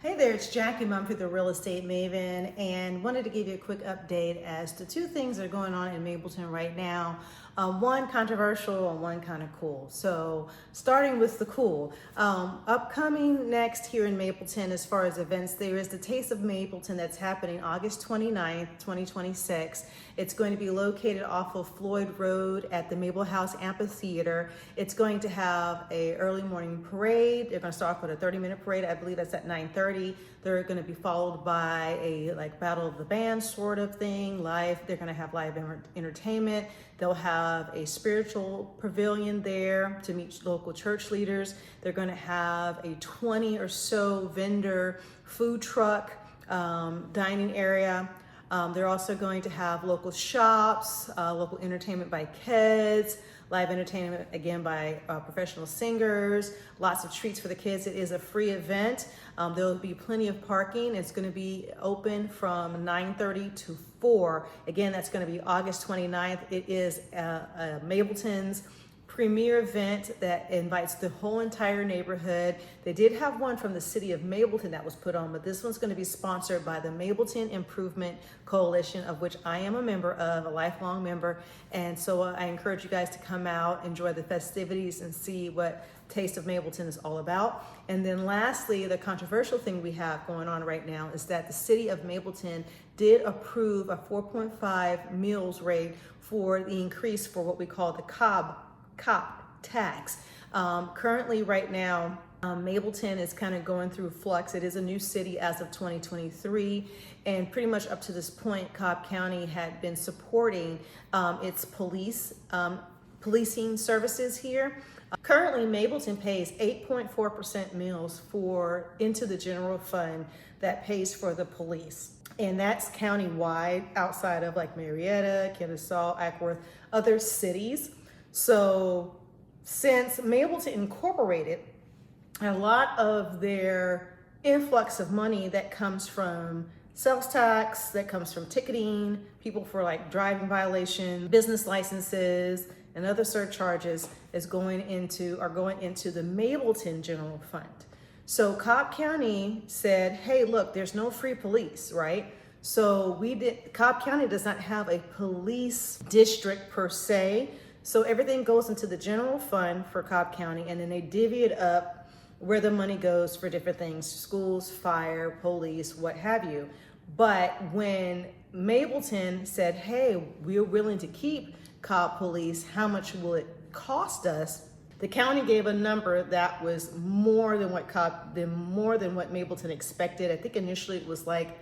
Hey there, it's Jackye Mumphrey, the real estate maven, and wanted to give you a quick update as to two things that are going on in Mableton right now. One controversial and one kind of cool. So starting with the cool, upcoming next here in Mableton as far as events, there is the Taste of Mableton that's happening August 29th, 2026. It's going to be located off of Floyd Road at the Mabel House Amphitheater. It's going to have a early morning parade. They're going to start off with a 30-minute parade. I believe that's at 9:30. They're going to be followed by a battle of the bands sort of thing, live. They're going to have live entertainment. They'll have a spiritual pavilion there to meet local church leaders. They're going to have a 20 or so vendor food truck dining area. They're also going to have local shops, local entertainment by kids, live entertainment again by professional singers, lots of treats for the kids. It is a free event. There'll be plenty of parking. It's going to be open from 9:30 to 4. Again, that's going to be August 29th. It is Mableton's premier event that invites the whole entire neighborhood. They did have one from the city of Mableton that was put on, but this one's going to be sponsored by the Mableton Improvement Coalition, of which I am a member of, a lifelong member. And so I encourage you guys to come out, enjoy the festivities, and see what Taste of Mableton is all about. And then lastly, the controversial thing we have going on right now is that the city of Mableton did approve a 4.5 mills rate for the increase for what we call the COP tax. Currently right now, Mableton is kind of going through flux. It is a new city as of 2023, and pretty much up to this point, Cobb County had been supporting its policing services here. Currently, Mableton pays 8.4% mills into the general fund that pays for the police. And that's county-wide outside of like Marietta, Kennesaw, Ackworth, other cities. So since Mableton incorporated, a lot of their influx of money that comes from sales tax, that comes from ticketing, people for like driving violations, business licenses, and other surcharges are going into the Mableton General Fund. So Cobb County said, hey, look, there's no free police, right? So Cobb County does not have a police district per se. So everything goes into the general fund for Cobb County, and then they divvy it up where the money goes for different things, schools, fire, police, what have you. But when Mableton said, hey, we're willing to keep Cobb Police, how much will it cost us? The county gave a number that was more than what Mableton expected. I think initially it was like,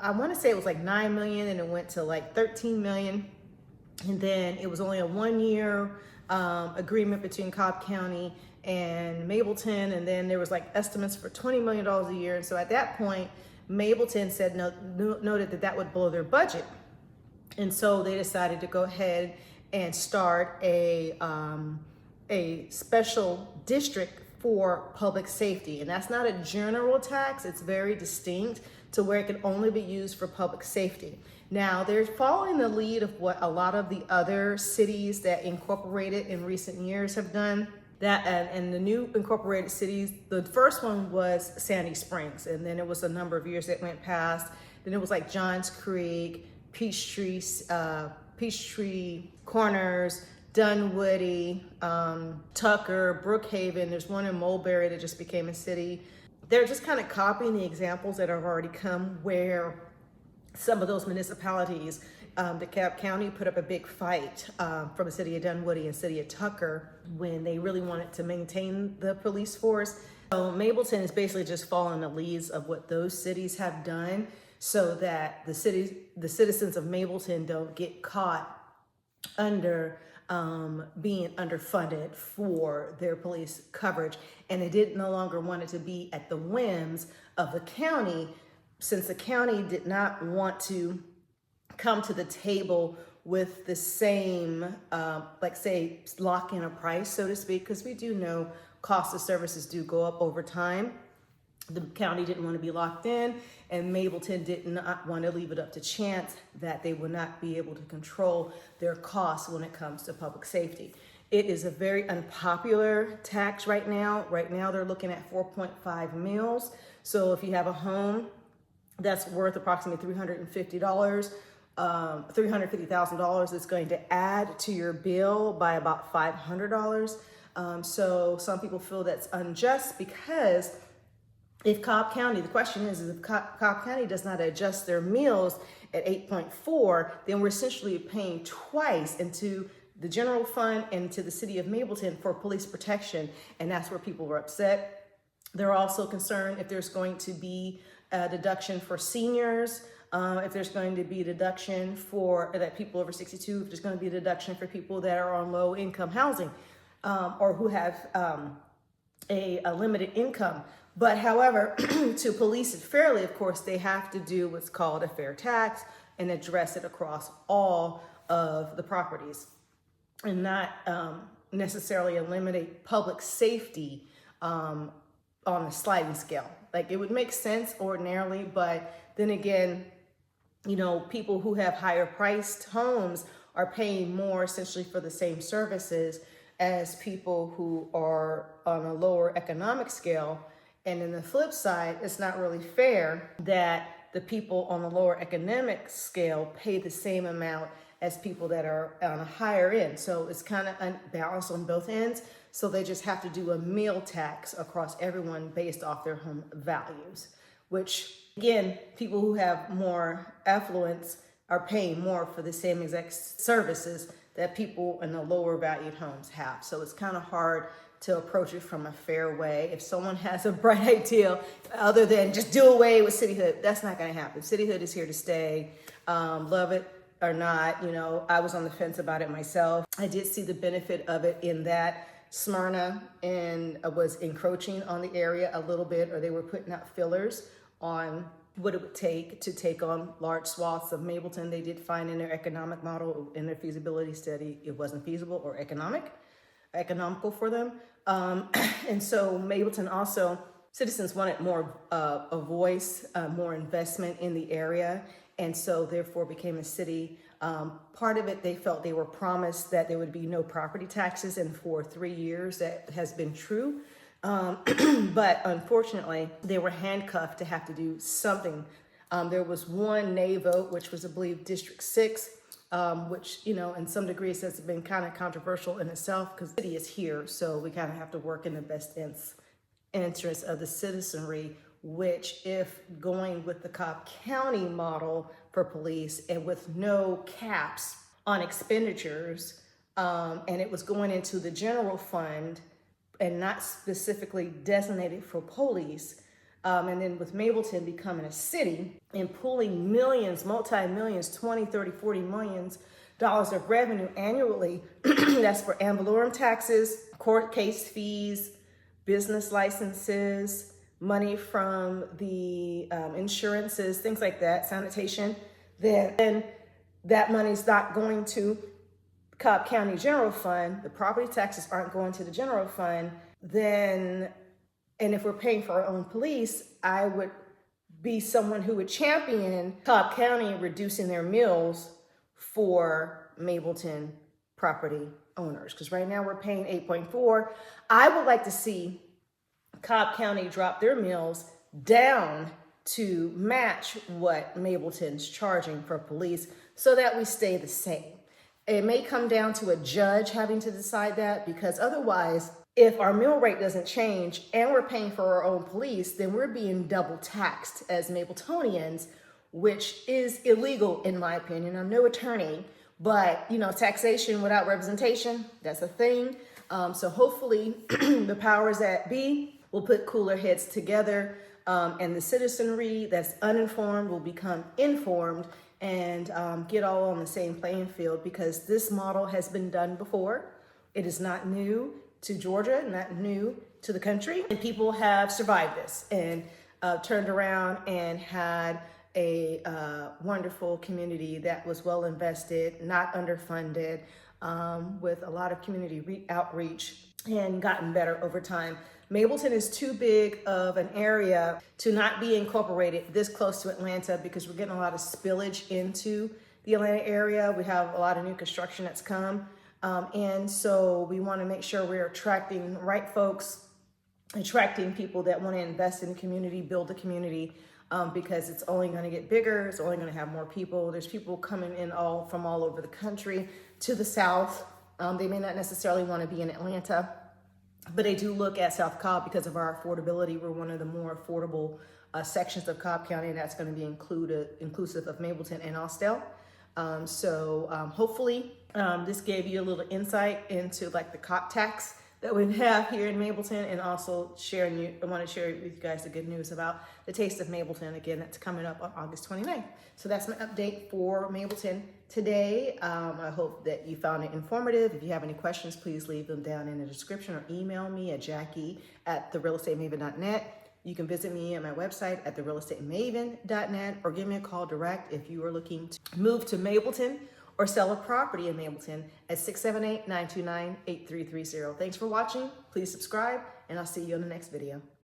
I want to say it was like 9 million, and it went to like 13 million. And then it was only a 1-year agreement between Cobb County and Mableton. And then there was like estimates for $20 million a year. And so at that point, Mableton said noted that would blow their budget. And so they decided to go ahead and start a special district for public safety. And that's not a general tax. It's very distinct to where it can only be used for public safety. Now, they're following the lead of what a lot of the other cities that incorporated in recent years have done. And the new incorporated cities, the first one was Sandy Springs, and then it was a number of years that went past. Then it was like Johns Creek, Peachtree Corners, Dunwoody, Tucker, Brookhaven. There's one in Mulberry that just became a city. They're just kind of copying the examples that have already come where some of those municipalities, the Cobb County put up a big fight from the city of Dunwoody and city of Tucker when they really wanted to maintain the police force. So Mableton is basically just following the leads of what those cities have done so that the citizens of Mableton don't get caught under being underfunded for their police coverage. And they no longer want it to be at the whims of the county, since the county did not want to come to the table with the same, say, lock in a price, so to speak, because we do know cost of services do go up over time. The county didn't want to be locked in, and Mableton did not want to leave it up to chance that they would not be able to control their costs when it comes to public safety. It is a very unpopular tax right now. Right now they're looking at 4.5 mils. So if you have a home that's worth approximately $350, $350,000, it's going to add to your bill by about $500. So some people feel that's unjust because if Cobb County, the question is if Cobb County does not adjust their mills at 8.4, then we're essentially paying twice into the general fund and to the city of Mableton for police protection. And that's where people were upset. They're also concerned if there's going to be a deduction for seniors, if there's going to be a deduction for that people over 62, if there's going to be a deduction for people that are on low income housing, or who have a limited income. But however, to police it fairly, of course, they have to do what's called a fair tax and address it across all of the properties and not necessarily eliminate public safety on a sliding scale. Like, it would make sense ordinarily, but then again, you know, people who have higher priced homes are paying more essentially for the same services as people who are on a lower economic scale. And in the flip side, it's not really fair that the people on the lower economic scale pay the same amount as people that are on a higher end. So it's kind of unbalanced on both ends. So they just have to do a meal tax across everyone based off their home values, which again, people who have more affluence are paying more for the same exact services that people in the lower valued homes have. So it's kind of hard to approach it from a fair way. If someone has a bright idea other than just do away with cityhood, that's not going to happen. Cityhood is here to stay. Love it or not, you know, I was on the fence about it myself. I did see the benefit of it in that Smyrna was encroaching on the area a little bit, or they were putting out fillers on what it would take to take on large swaths of Mableton. They did find in their economic model, in their feasibility study, it wasn't feasible or economical for them. And so Mableton also, citizens wanted more a voice, more investment in the area, and so therefore became a city. Part of it, they felt they were promised that there would be no property taxes, and for 3 years that has been true. But unfortunately, they were handcuffed to have to do something. There was one nay vote, which was, I believe, District 6, which, you know, in some degrees has been kind of controversial in itself because the city is here. So we kind of have to work in the best interest of the citizenry, which, if going with the Cobb County model for police and with no caps on expenditures, and it was going into the general fund and not specifically designated for police, and then with Mableton becoming a city and pulling millions, multi-millions, 20, 30, 40 millions dollars of revenue annually, that's for ad valorem taxes, court case fees, business licenses, money from the insurances, things like that, sanitation, then that money's not going to Cobb County General Fund, the property taxes aren't going to the general fund, then, and if we're paying for our own police, I would be someone who would champion Cobb County reducing their mills for Mableton property owners. Because right now we're paying 8.4. I would like to see Cobb County drop their mills down to match what Mableton's charging for police so that we stay the same. It may come down to a judge having to decide that, because otherwise, if our mill rate doesn't change and we're paying for our own police, then we're being double taxed as Mabletonians, which is illegal in my opinion. I'm no attorney, but you know, taxation without representation, that's a thing. So hopefully the powers that be will put cooler heads together, and the citizenry that's uninformed will become informed and get all on the same playing field, because this model has been done before. It is not new to Georgia, not new to the country, and people have survived this and turned around and had a wonderful community that was well invested, not underfunded, with a lot of community outreach, and gotten better over time. Mableton is too big of an area to not be incorporated this close to Atlanta, because we're getting a lot of spillage into the Atlanta area. We have a lot of new construction that's come And so we want to make sure we're attracting right folks, attracting people that want to invest in the community, build the community, because it's only going to get bigger. It's only going to have more people. There's people coming in from all over the country to the South. They may not necessarily want to be in Atlanta, but they do look at South Cobb because of our affordability. We're one of the more affordable sections of Cobb County, and that's going to be inclusive of Mableton and Austell. Hopefully this gave you a little insight into like the cop tax that we have here in Mableton, and also I want to share with you guys the good news about the Taste of Mableton. Again, that's coming up on August 29th. So that's my update for Mableton today. I hope that you found it informative. If you have any questions, please leave them down in the description or email me at Jackye@therealestatemaven.net. You can visit me at my website at therealestatemaven.net, or give me a call direct if you are looking to move to Mableton or sell a property in Mableton at 678-929-8330. Thanks for watching. Please subscribe, and I'll see you in the next video.